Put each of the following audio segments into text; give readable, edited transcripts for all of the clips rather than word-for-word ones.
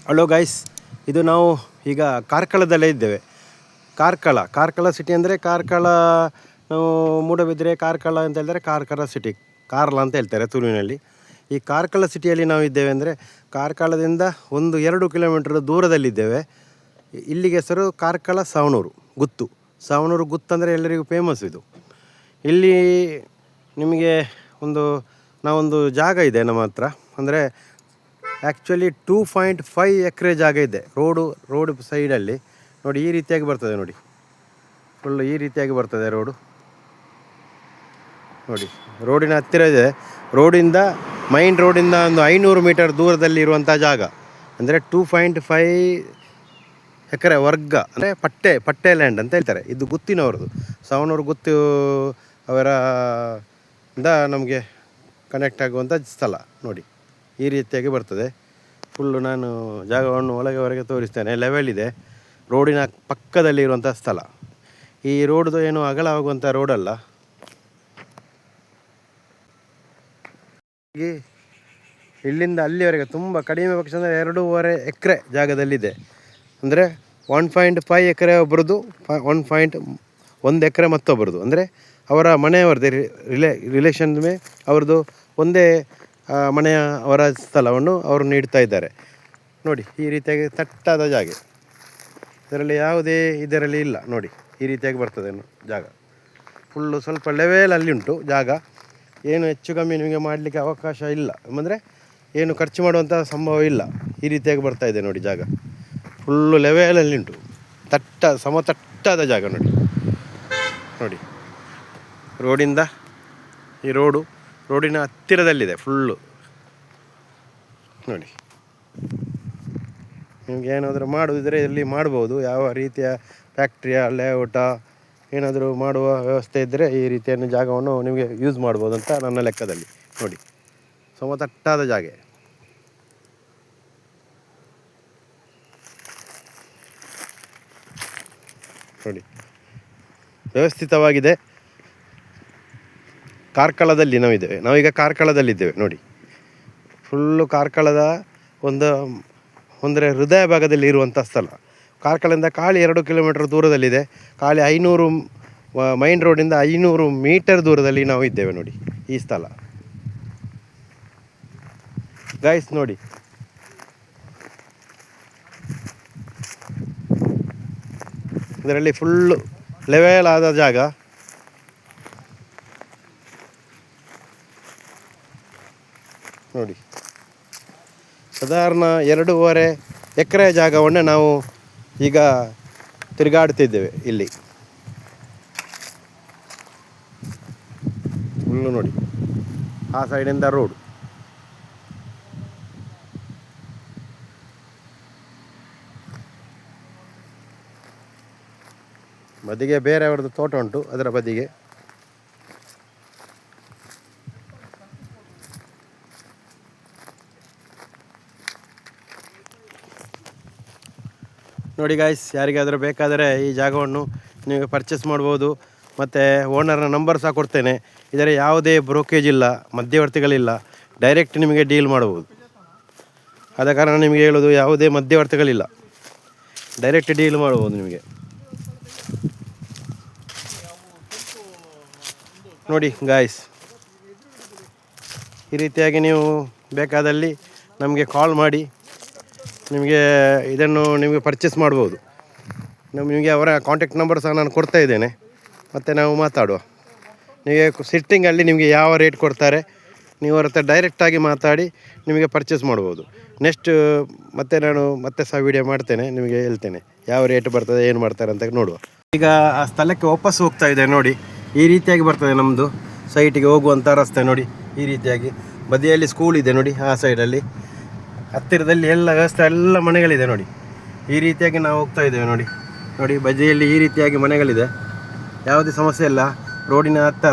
Hello guys, ಇದು ನಾವು ಈಗ ಕಾರ್ಕಳದಲ್ಲೇ ಇದ್ದೇವೆ. ಕಾರ್ಕಳ ಸಿಟಿ ಅಂದರೆ ನಾವು ಮೂಡಬಿದ್ರೆ ಕಾರ್ಕಳ ಅಂತ ಹೇಳಿದರೆ ಕಾರ್ಕಳ ಸಿಟಿ, ಕಾರ್ಲ ಅಂತ ಹೇಳ್ತಾರೆ ತುಳುವಿನಲ್ಲಿ. ಈ ಕಾರ್ಕಳ ಸಿಟಿಯಲ್ಲಿ ನಾವು ಇದ್ದೇವೆ ಅಂದರೆ ಕಾರ್ಕಳದಿಂದ 1-2 ಕಿಲೋಮೀಟರ್ ದೂರದಲ್ಲಿದ್ದೇವೆ. ಇಲ್ಲಿಗೆ ಹೆಸರು ಕಾರ್ಕಳ ಸಾವನೂರು ಗುತ್ತು ಅಂದರೆ ಎಲ್ಲರಿಗೂ ಫೇಮಸ್ ಇದು. ಇಲ್ಲಿ ನಿಮಗೆ ನಾವೊಂದು ಜಾಗ ಇದೆ ನಮ್ಮ ಹತ್ರ, ಅಂದರೆ ಆ್ಯಕ್ಚುಲಿ 2.5 ಎಕರೆ ಜಾಗ ಇದೆ. ರೋಡು ಸೈಡಲ್ಲಿ ನೋಡಿ, ಈ ರೀತಿಯಾಗಿ ಬರ್ತದೆ ನೋಡಿ, ಫುಲ್ಲು ಈ ರೀತಿಯಾಗಿ ಬರ್ತದೆ ರೋಡು ನೋಡಿ. ರೋಡಿನ ಹತ್ತಿರ ಇದೆ. ಮೈನ್ ರೋಡಿಂದ ಒಂದು 500 ಮೀಟರ್ ದೂರದಲ್ಲಿ ಇರುವಂಥ ಜಾಗ. ಅಂದರೆ 2.5 ಎಕರೆ ವರ್ಗ, ಅಂದರೆ ಪಟ್ಟೆ ಲ್ಯಾಂಡ್ ಅಂತ ಹೇಳ್ತಾರೆ. ಇದು ಗುತ್ತಿನವ್ರದ್ದು, ಸಾವನೂರು ಗುತ್ತು ಅವರಿಂದ ನಮಗೆ ಕನೆಕ್ಟ್ ಆಗುವಂಥ ಸ್ಥಳ ನೋಡಿ. ಈ ರೀತಿಯಾಗಿ ಬರ್ತದೆ. ಫುಲ್ಲು ನಾನು ಜಾಗವನ್ನು ಹೊರಗೆ ತೋರಿಸ್ತೇನೆ. ಲೆವೆಲ್ ಇದೆ, ರೋಡಿನ ಪಕ್ಕದಲ್ಲಿ ಇರುವಂಥ ಸ್ಥಳ. ಈ ರೋಡ್ದು ಏನು ಅಗಲವಾಗುವಂಥ ರೋಡಲ್ಲ. ಇಲ್ಲಿಂದ ಅಲ್ಲಿವರೆಗೆ ತುಂಬ ಕಡಿಮೆ ಪಕ್ಷ ಅಂದರೆ 2.5 ಎಕರೆ ಜಾಗದಲ್ಲಿದೆ. ಅಂದರೆ 1.5 ಎಕರೆ ಒಬ್ಬರದು, 1 ಎಕರೆ ಮತ್ತೊಬ್ಬರದು. ಅಂದರೆ ಅವರ ಮನೆಯವರದ್ದು ರಿಲೇಷನ್ ಅವ್ರದ್ದು ಒಂದೇ ಮನೆಯ ಅವರ ಸ್ಥಳವನ್ನು ಅವರು ನೀಡ್ತಾ ಇದ್ದಾರೆ ನೋಡಿ. ಈ ರೀತಿಯಾಗಿ ತಟ್ಟಾದ ಜಾಗ, ಇದರಲ್ಲಿ ಇಲ್ಲ ನೋಡಿ. ಈ ರೀತಿಯಾಗಿ ಬರ್ತದೆ ಜಾಗ. ಫುಲ್ಲು ಸ್ವಲ್ಪ ಲೆವೆಲಲ್ಲಿ ಉಂಟು ಜಾಗ. ಏನು ಹೆಚ್ಚು ಕಮ್ಮಿ ನಿಮಗೆ ಮಾಡಲಿಕ್ಕೆ ಅವಕಾಶ ಇಲ್ಲ, ಅಂದರೆ ಏನು ಖರ್ಚು ಮಾಡುವಂಥ ಸಂಭವ ಇಲ್ಲ. ಈ ರೀತಿಯಾಗಿ ಬರ್ತಾ ಇದೆ ನೋಡಿ ಜಾಗ. ಫುಲ್ಲು ಲೆವೆಲಲ್ಲಿ ಉಂಟು, ಸಮತಟ್ಟಾದ ಜಾಗ ನೋಡಿ. ರೋಡಿಂದ ಈ ರೋಡಿನ ಹತ್ತಿರದಲ್ಲಿದೆ ಫುಲ್ಲು ನೋಡಿ. ನಿಮ್ಗೆ ಏನಾದರೂ ಮಾಡೋದಿದ್ರೆ ಇಲ್ಲಿ ಮಾಡ್ಬೋದು. ಯಾವ ರೀತಿಯ ಫ್ಯಾಕ್ಟ್ರಿಯ ಲೇಔಟ ಏನಾದರೂ ಮಾಡುವ ವ್ಯವಸ್ಥೆ ಇದ್ದರೆ ಈ ರೀತಿಯ ಜಾಗವನ್ನು ನಿಮಗೆ ಯೂಸ್ ಮಾಡ್ಬೋದು ಅಂತ ನನ್ನ ಲೆಕ್ಕದಲ್ಲಿ ನೋಡಿ. ಸಮತಟ್ಟಾದ ಜಾಗ ನೋಡಿ, ವ್ಯವಸ್ಥಿತವಾಗಿದೆ. ಕಾರ್ಕಳದಲ್ಲಿ ನಾವೀಗ ಕಾರ್ಕಳದಲ್ಲಿದ್ದೇವೆ ನೋಡಿ. ಫುಲ್ಲು ಕಾರ್ಕಳದ ಒಂದರ ಹೃದಯ ಭಾಗದಲ್ಲಿ ಇರುವಂಥ ಸ್ಥಳ. ಕಾರ್ಕಳದಿಂದ ಕಾಳಿ 2 ಕಿಲೋಮೀಟರ್ ದೂರದಲ್ಲಿದೆ. ಕಾಳಿ 500 ಮೈನ್ ರೋಡಿಂದ 500 ಮೀಟರ್ ದೂರದಲ್ಲಿ ನಾವು ಇದ್ದೇವೆ ನೋಡಿ. ಈ ಸ್ಥಳ ಗೈಸ್ ನೋಡಿ. ಇದರಲ್ಲಿ ಫುಲ್ಲು ಲೆವೆಲ್ ಆದ ಜಾಗ ನೋಡಿ. ಸಾಧಾರಣ 2.5 ಎಕರೆ ಜಾಗವನ್ನೇ ನಾವು ಈಗ ತಿರುಗಾಡ್ತಿದ್ದೇವೆ ಇಲ್ಲಿ. ಫುಲ್ಲು ನೋಡಿ, ಆ ಸೈಡಿಂದ ರೋಡು, ಬದಿಗೆ ಬೇರೆಯವ್ರದ್ದು ತೋಟ ಉಂಟು, ಅದರ ಬದಿಗೆ ನೋಡಿ ಗಾಯ್ಸ್. ಯಾರಿಗಾದರೂ ಬೇಕಾದರೆ ಈ ಜಾಗವನ್ನು ನೀವು ಪರ್ಚೇಸ್ ಮಾಡ್ಬೋದು. ಮತ್ತು ಓನರ್ನ ನಂಬರ್ ಸಹ ಕೊಡ್ತೇನೆ. ಇದರ ಯಾವುದೇ ಬ್ರೋಕೇಜ್ ಇಲ್ಲ, ಮಧ್ಯವರ್ತಿಗಳಿಲ್ಲ, ಡೈರೆಕ್ಟ್ ನಿಮಗೆ ಡೀಲ್ ಮಾಡ್ಬೋದು. ಆದ ಕಾರಣ ನಿಮಗೆ ಹೇಳೋದು, ಯಾವುದೇ ಮಧ್ಯವರ್ತಿಗಳಿಲ್ಲ, ಡೈರೆಕ್ಟ್ ಡೀಲ್ ಮಾಡ್ಬೋದು ನಿಮಗೆ ನೋಡಿ ಗಾಯ್ಸ್. ಈ ರೀತಿಯಾಗಿ ನೀವು ಬೇಕಾದಲ್ಲಿ ನಮಗೆ ಕಾಲ್ ಮಾಡಿ ನಿಮಗೆ ಪರ್ಚೇಸ್ ಮಾಡ್ಬೋದು. ನಿಮಗೆ ಅವರ ಕಾಂಟ್ಯಾಕ್ಟ್ ನಂಬರ್ ಸಹ ನಾನು ಕೊಡ್ತಾ ಇದ್ದೇನೆ. ಮತ್ತು ನಾವು ಮಾತಾಡುವ. ನಿಮಗೆ ಸಿಟ್ಟಿಂಗಲ್ಲಿ ನಿಮಗೆ ಯಾವ ರೇಟ್ ಕೊಡ್ತಾರೆ ನೀವು ಅವ್ರ ಹತ್ರ ಡೈರೆಕ್ಟಾಗಿ ಮಾತಾಡಿ ನಿಮಗೆ ಪರ್ಚೇಸ್ ಮಾಡ್ಬೋದು. ನಾನು ಮತ್ತೆ ಸಹ ವೀಡಿಯೋ ಮಾಡ್ತೇನೆ, ನಿಮಗೆ ಹೇಳ್ತೇನೆ ಯಾವ ರೇಟ್ ಬರ್ತದೆ, ಏನು ಮಾಡ್ತಾರೆ ಅಂತ ನೋಡುವ. ಈಗ ಆ ಸ್ಥಳಕ್ಕೆ ವಾಪಸ್ ಹೋಗ್ತಾ ಇದೆ ನೋಡಿ. ಈ ರೀತಿಯಾಗಿ ಬರ್ತದೆ ನಮ್ಮದು ಸೈಟಿಗೆ ಹೋಗುವಂಥ ರಸ್ತೆ ನೋಡಿ. ಈ ರೀತಿಯಾಗಿ ಬದಿಯಲ್ಲಿ ಸ್ಕೂಲ್ ಇದೆ ನೋಡಿ. ಆ ಸೈಡಲ್ಲಿ ಹತ್ತಿರದಲ್ಲಿ ಎಲ್ಲ ವ್ಯವಸ್ಥೆ, ಎಲ್ಲ ಮನೆಗಳಿದೆ ನೋಡಿ. ಈ ರೀತಿಯಾಗಿ ನಾವು ಹೋಗ್ತಾ ಇದ್ದೇವೆ ನೋಡಿ. ಬದಿಯಲ್ಲಿ ಈ ರೀತಿಯಾಗಿ ಮನೆಗಳಿದೆ, ಯಾವುದೇ ಸಮಸ್ಯೆ ಇಲ್ಲ. ರೋಡಿನ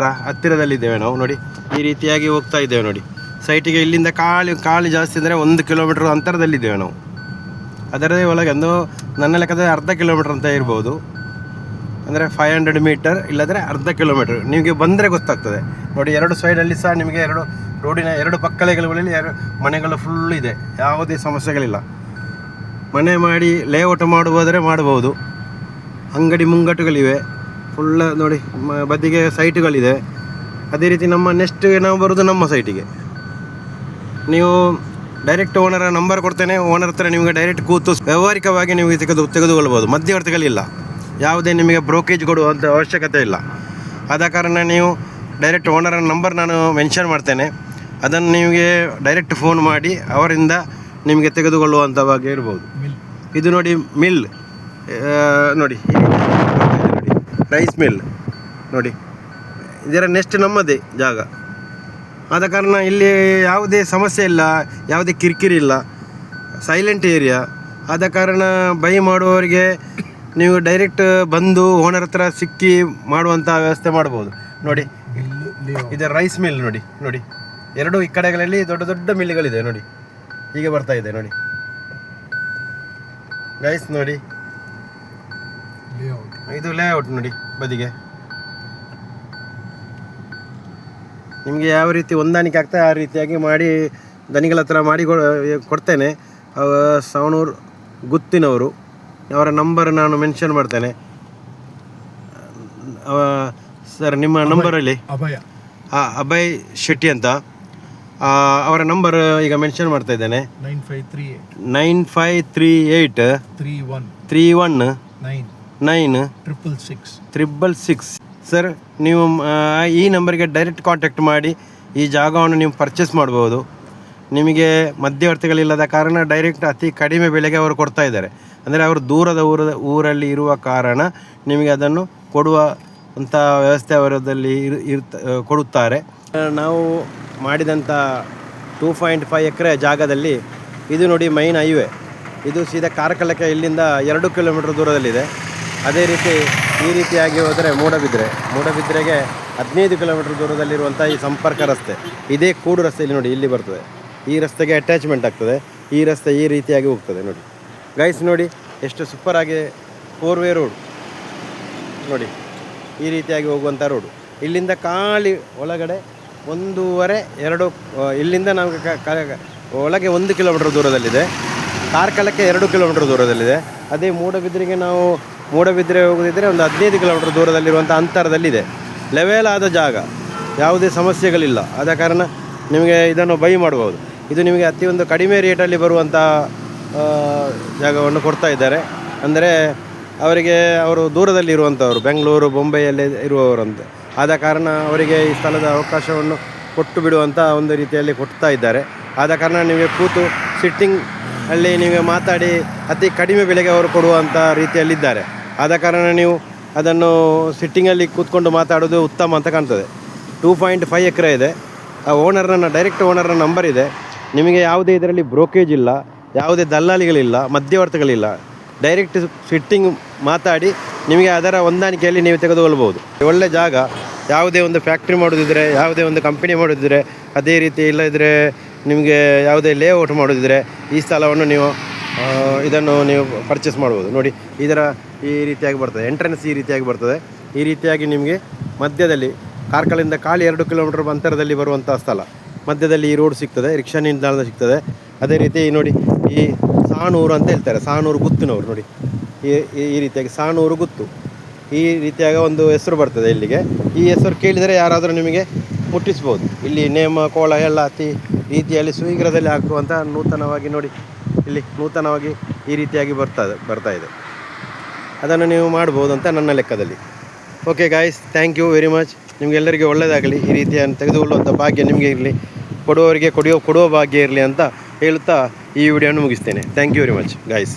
ಹತ್ತಿರದಲ್ಲಿದ್ದೇವೆ ನಾವು ನೋಡಿ. ಈ ರೀತಿಯಾಗಿ ಹೋಗ್ತಾ ಇದ್ದೇವೆ ನೋಡಿ. ಸೈಟಿಗೆ ಇಲ್ಲಿಂದ ಕಾಳಿ ಜಾಸ್ತಿ ಅಂದರೆ 1 ಕಿಲೋಮೀಟರ್ ಅಂತರದಲ್ಲಿದ್ದೇವೆ ನಾವು. ಅದರದೇ ಒಳಗೆ ನನ್ನ ಲೆಕ್ಕದಲ್ಲಿ 1/2 ಕಿಲೋಮೀಟರ್ ಅಂತ ಇರ್ಬೋದು. ಅಂದರೆ 500 ಮೀಟರ್ ಇಲ್ಲದ್ರೆ 1/2 ಕಿಲೋಮೀಟರ್. ನಿಮಗೆ ಬಂದರೆ ಗೊತ್ತಾಗ್ತದೆ ನೋಡಿ. 2 ಸೈಡಲ್ಲಿ ಸಹ ನಿಮಗೆ ರೋಡಿನ 2 ಪಕ್ಕಲೆಗಳಲ್ಲಿ ಮನೆಗಳು ಫುಲ್ ಇದೆ, ಯಾವುದೇ ಸಮಸ್ಯೆಗಳಿಲ್ಲ. ಮನೆ ಮಾಡಿ ಲೇಔಟ್ ಮಾಡುವುದಾದರೆ ಮಾಡ್ಬೋದು. ಅಂಗಡಿ ಮುಂಗಟ್ಟುಗಳಿವೆ, ಫುಲ್ಲ ನೋಡಿ ಬದಿಗೆ ಸೈಟುಗಳಿದೆ. ಅದೇ ರೀತಿ ನಮ್ಮ ನೆಕ್ಸ್ಟ್ ನಾವು ಬರೋದು ನಮ್ಮ ಸೈಟಿಗೆ. ನೀವು ಡೈರೆಕ್ಟ್ ಓನರ ನಂಬರ್ ಕೊಡ್ತೇನೆ, ಓನರ್ ಹತ್ರ ನಿಮಗೆ ಡೈರೆಕ್ಟ್ ಕೂತು ವ್ಯಾವಹಾರಿಕವಾಗಿ ನೀವು ತೆಗೆದುಕೊಳ್ಬೋದು. ಮಧ್ಯವರ್ತಿಗಳಿಲ್ಲ, ಯಾವುದೇ ನಿಮಗೆ ಬ್ರೋಕೇಜ್ ಕೊಡುವಂಥ ಅವಶ್ಯಕತೆ ಇಲ್ಲ. ಆದ ಕಾರಣ ನೀವು ಡೈರೆಕ್ಟ್ ಓನರ ನಂಬರ್ ನಾನು ಮೆನ್ಷನ್ ಮಾಡ್ತೇನೆ, ಅದನ್ನು ನಿಮಗೆ ಡೈರೆಕ್ಟ್ ಫೋನ್ ಮಾಡಿ ಅವರಿಂದ ನಿಮಗೆ ತೆಗೆದುಕೊಳ್ಳುವಂಥವಾಗಿ ಇರ್ಬೋದು. ಇದು ನೋಡಿ ಮಿಲ್ ನೋಡಿ, ರೈಸ್ ಮಿಲ್ ನೋಡಿ, ಇದರ ನೆಕ್ಸ್ಟ್ ನಮ್ಮದೇ ಜಾಗ. ಆದ ಕಾರಣ ಇಲ್ಲಿ ಯಾವುದೇ ಸಮಸ್ಯೆ ಇಲ್ಲ, ಯಾವುದೇ ಕಿರಿಕಿರಿ ಇಲ್ಲ, ಸೈಲೆಂಟ್ ಏರಿಯಾ. ಆದ ಕಾರಣ ಬೈ ಮಾಡುವವರಿಗೆ ನೀವು ಡೈರೆಕ್ಟ್ ಬಂದು ಓನರ್ ಹತ್ರ ಸಿಕ್ಕಿ ಮಾಡುವಂಥ ವ್ಯವಸ್ಥೆ ಮಾಡ್ಬೋದು. ನೋಡಿ ಇದು ರೈಸ್ ಮಿಲ್ ನೋಡಿ, ನೋಡಿ ಎರಡು ಈ ಕಡೆಗಳಲ್ಲಿ ದೊಡ್ಡ ದೊಡ್ಡ ಮಿಲ್ಗಳಿದೆ ನೋಡಿ, ಹೀಗೆ ಬರ್ತಾ ಇದೆ ನೋಡಿ ಗೈಸ್. ನೋಡಿ ಇದು ಲೇಔಟ್ ನೋಡಿ ಬದಿಗೆ. ನಿಮಗೆ ಯಾವ ರೀತಿ ಹೊಂದಾಣಿಕೆ ಆಗ್ತದೆ ಆ ರೀತಿಯಾಗಿ ಮಾಡಿ ದನಿಗಳ ಹತ್ರ ಮಾಡಿ ಕೊಡ್ತೇನೆ. ಸಾವಣೂರು ಗುತ್ತಿನವರು, ಅವರ ನಂಬರ್ ನಾನು ಮೆನ್ಷನ್ ಮಾಡ್ತೇನೆ. ಸರ್ ನಿಮ್ಮ ನಂಬರಲ್ಲಿ ಅಭಯ್ ಶೆಟ್ಟಿ ಅಂತ, ಅವರ ನಂಬರ್ ಈಗ ಮೆನ್ಷನ್ ಮಾಡ್ತಾ ಇದ್ದೇನೆ. 9538 31 966. ಸರ್ ನೀವು ಈ ನಂಬರ್ಗೆ ಡೈರೆಕ್ಟ್ ಕಾಂಟ್ಯಾಕ್ಟ್ ಮಾಡಿ ಈ ಜಾಗವನ್ನು ನೀವು ಪರ್ಚೇಸ್ ಮಾಡ್ಬೋದು. ನಿಮಗೆ ಮಧ್ಯವರ್ತಿಗಳಿಲ್ಲದ ಕಾರಣ ಡೈರೆಕ್ಟ್ ಅತಿ ಕಡಿಮೆ ಬೆಲೆಗೆ ಅವರು ಕೊಡ್ತಾ ಇದ್ದಾರೆ. ಅಂದರೆ ಅವರು ದೂರದ ಊರಲ್ಲಿ ಇರುವ ಕಾರಣ ನಿಮಗೆ ಅದನ್ನು ಕೊಡುವ ಅಂಥ ವ್ಯವಸ್ಥೆ ಅವರದಲ್ಲಿ ಕೊಡುತ್ತಾರೆ. ನಾವು ಮಾಡಿದಂಥ 2.5 ಎಕರೆ ಜಾಗದಲ್ಲಿ ಇದು ನೋಡಿ ಮೈನ್ ಹೈವೇ, ಇದು ಸೀದಾ ಕಾರ್ಕಳಕ್ಕೆ ಇಲ್ಲಿಂದ 2 ಕಿಲೋಮೀಟರ್ ದೂರದಲ್ಲಿದೆ. ಅದೇ ರೀತಿ ಈ ರೀತಿಯಾಗಿ ಹೋದರೆ ಮೂಡಬಿದ್ರೆಗೆ 15 ಕಿಲೋಮೀಟರ್ ದೂರದಲ್ಲಿರುವಂಥ ಈ ಸಂಪರ್ಕ ರಸ್ತೆ, ಇದೇ ಕೂಡು ರಸ್ತೆ ಇಲ್ಲಿ ನೋಡಿ, ಇಲ್ಲಿ ಬರ್ತದೆ. ಈ ರಸ್ತೆಗೆ ಅಟ್ಯಾಚ್ಮೆಂಟ್ ಆಗ್ತದೆ. ಈ ರಸ್ತೆ ಈ ರೀತಿಯಾಗಿ ಹೋಗ್ತದೆ ನೋಡಿ ಗೈಸ್. ನೋಡಿ ಎಷ್ಟು ಸೂಪರಾಗಿ 4 ವೇ ರೋಡ್ ನೋಡಿ, ಈ ರೀತಿಯಾಗಿ ಹೋಗುವಂಥ ರೋಡು. ಇಲ್ಲಿಂದ ಖಾಲಿ ಒಳಗಡೆ 1.5-2 ಇಲ್ಲಿಂದ ನಮಗೆ ಒಳಗೆ 1 ಕಿಲೋಮೀಟರ್ ದೂರದಲ್ಲಿದೆ. ಕಾರ್ಕಳಕ್ಕೆ 2 ಕಿಲೋಮೀಟರ್ ದೂರದಲ್ಲಿದೆ. ಅದೇ ಮೂಡಬಿದ್ರೆ ಹೋಗೋದಿದ್ದರೆ ಒಂದು 15 ಕಿಲೋಮೀಟರ್ ದೂರದಲ್ಲಿರುವಂಥ ಅಂತರದಲ್ಲಿದೆ. ಲೆವೆಲ್ ಆದ ಜಾಗ, ಯಾವುದೇ ಸಮಸ್ಯೆಗಳಿಲ್ಲ. ಆದ ಕಾರಣ ನಿಮಗೆ ಇದನ್ನು ಬೈ ಮಾಡ್ಬೋದು. ಇದು ನಿಮಗೆ ಒಂದು ಕಡಿಮೆ ರೇಟಲ್ಲಿ ಬರುವಂಥ ಜಾಗವನ್ನು ಕೊಡ್ತಾ ಇದ್ದಾರೆ. ಅಂದರೆ ಅವರು ದೂರದಲ್ಲಿ ಇರುವಂಥವ್ರು, ಬೆಂಗಳೂರು ಬೊಂಬೈಯಲ್ಲಿ ಇರುವವರಂತ. ಆದ ಕಾರಣ ಅವರಿಗೆ ಈ ಸ್ಥಳದ ಅವಕಾಶವನ್ನು ಕೊಟ್ಟು ಬಿಡುವಂಥ ಒಂದು ರೀತಿಯಲ್ಲಿ ಕೊಡ್ತಾ ಇದ್ದಾರೆ. ಆದ ಕಾರಣ ನಿಮಗೆ ಕೂತು ಸಿಟ್ಟಿಂಗ್ ಅಲ್ಲಿ ನಿಮಗೆ ಮಾತಾಡಿ ಅತಿ ಕಡಿಮೆ ಬೆಲೆಗೆ ಅವರು ಕೊಡುವಂಥ ರೀತಿಯಲ್ಲಿದ್ದಾರೆ. ಆದ ಕಾರಣ ನೀವು ಅದನ್ನು ಸಿಟ್ಟಿಂಗಲ್ಲಿ ಕೂತ್ಕೊಂಡು ಮಾತಾಡೋದು ಉತ್ತಮ ಅಂತ ಕಾಣ್ತದೆ. 2.5 ಎಕರೆ ಇದೆ. ಆ ಡೈರೆಕ್ಟ್ ಓನರ್ನ ನಂಬರ್ ಇದೆ. ನಿಮಗೆ ಯಾವುದೇ ಇದರಲ್ಲಿ ಬ್ರೋಕೇಜ್ ಇಲ್ಲ, ಯಾವುದೇ ದಲ್ಲಾಳಿಗಳಿಲ್ಲ, ಮಧ್ಯವರ್ತಿಗಳಿಲ್ಲ. ಡೈರೆಕ್ಟ್ ಸಿಟ್ಟಿಂಗ್ ಮಾತಾಡಿ ನಿಮಗೆ ಅದರ ಹೊಂದಾಣಿಕೆಯಲ್ಲಿ ನೀವು ತೆಗೆದುಕೊಳ್ಬೋದು. ಒಳ್ಳೆ ಜಾಗ. ಯಾವುದೇ ಒಂದು ಫ್ಯಾಕ್ಟ್ರಿ ಮಾಡೋದಿದ್ರೆ, ಯಾವುದೇ ಒಂದು ಕಂಪನಿ ಮಾಡೋದಿದ್ರೆ, ಅದೇ ರೀತಿ ಇಲ್ಲದಿದ್ದರೆ ನಿಮಗೆ ಯಾವುದೇ ಲೇಔಟ್ ಮಾಡೋದಿದ್ರೆ ಈ ಸ್ಥಳವನ್ನು ಇದನ್ನು ನೀವು ಪರ್ಚೇಸ್ ಮಾಡ್ಬೋದು. ನೋಡಿ ಈ ರೀತಿಯಾಗಿ ಬರ್ತದೆ, ಎಂಟ್ರೆನ್ಸ್ ಈ ರೀತಿಯಾಗಿ ಬರ್ತದೆ. ಈ ರೀತಿಯಾಗಿ ನಿಮಗೆ ಮಧ್ಯದಲ್ಲಿ ಕಾರ್ಕಳಿಂದ 2 ಕಿಲೋಮೀಟರ್ ಅಂತರದಲ್ಲಿ ಬರುವಂಥ ಸ್ಥಳ. ಮಧ್ಯದಲ್ಲಿ ಈ ರೋಡ್ ಸಿಗ್ತದೆ, ರಿಕ್ಷಾ ನಿಲ್ದಾಣ ಸಿಗ್ತದೆ. ಅದೇ ರೀತಿ ನೋಡಿ ಈ ಸಾಣೂರು ಅಂತ ಹೇಳ್ತಾರೆ, ಸಾಣೂರು ಗುತ್ತಿನವರು ನೋಡಿ, ಈ ರೀತಿಯಾಗಿ ಸಾಣೂರು ಗುತ್ತು ಈ ರೀತಿಯಾಗಿ ಒಂದು ಹೆಸರು ಬರ್ತದೆ ಇಲ್ಲಿಗೆ. ಈ ಹೆಸರು ಕೇಳಿದರೆ ಯಾರಾದರೂ ನಿಮಗೆ ಮುಟ್ಟಿಸ್ಬೋದು. ಇಲ್ಲಿ ನೇಮ ಕೋಳ ಎಲ್ಲ ಅತಿ ರೀತಿಯಲ್ಲಿ ಶೀಘ್ರದಲ್ಲಿ ಹಾಕುವಂಥ ನೂತನವಾಗಿ ನೋಡಿ, ಇಲ್ಲಿ ನೂತನವಾಗಿ ಈ ರೀತಿಯಾಗಿ ಬರ್ತಾ ಇದೆ. ಅದನ್ನು ನೀವು ಮಾಡ್ಬೋದು ಅಂತ ನನ್ನ ಲೆಕ್ಕದಲ್ಲಿ. Okay guys, thank you very much. ನಿಮಗೆಲ್ಲರಿಗೆ ಒಳ್ಳೆಯದಾಗಲಿ. ಈ ರೀತಿಯನ್ನು ತೆಗೆದುಕೊಳ್ಳುವಂಥ ಭಾಗ್ಯ ನಿಮಗೆ ಇರಲಿ, ಕೊಡುವವರಿಗೆ ಕೊಡುವ ಭಾಗ್ಯ ಇರಲಿ ಅಂತ ಹೇಳುತ್ತಾ ಈ ವಿಡಿಯೋವನ್ನು ಮುಗಿಸ್ತೇನೆ. Thank you very much guys.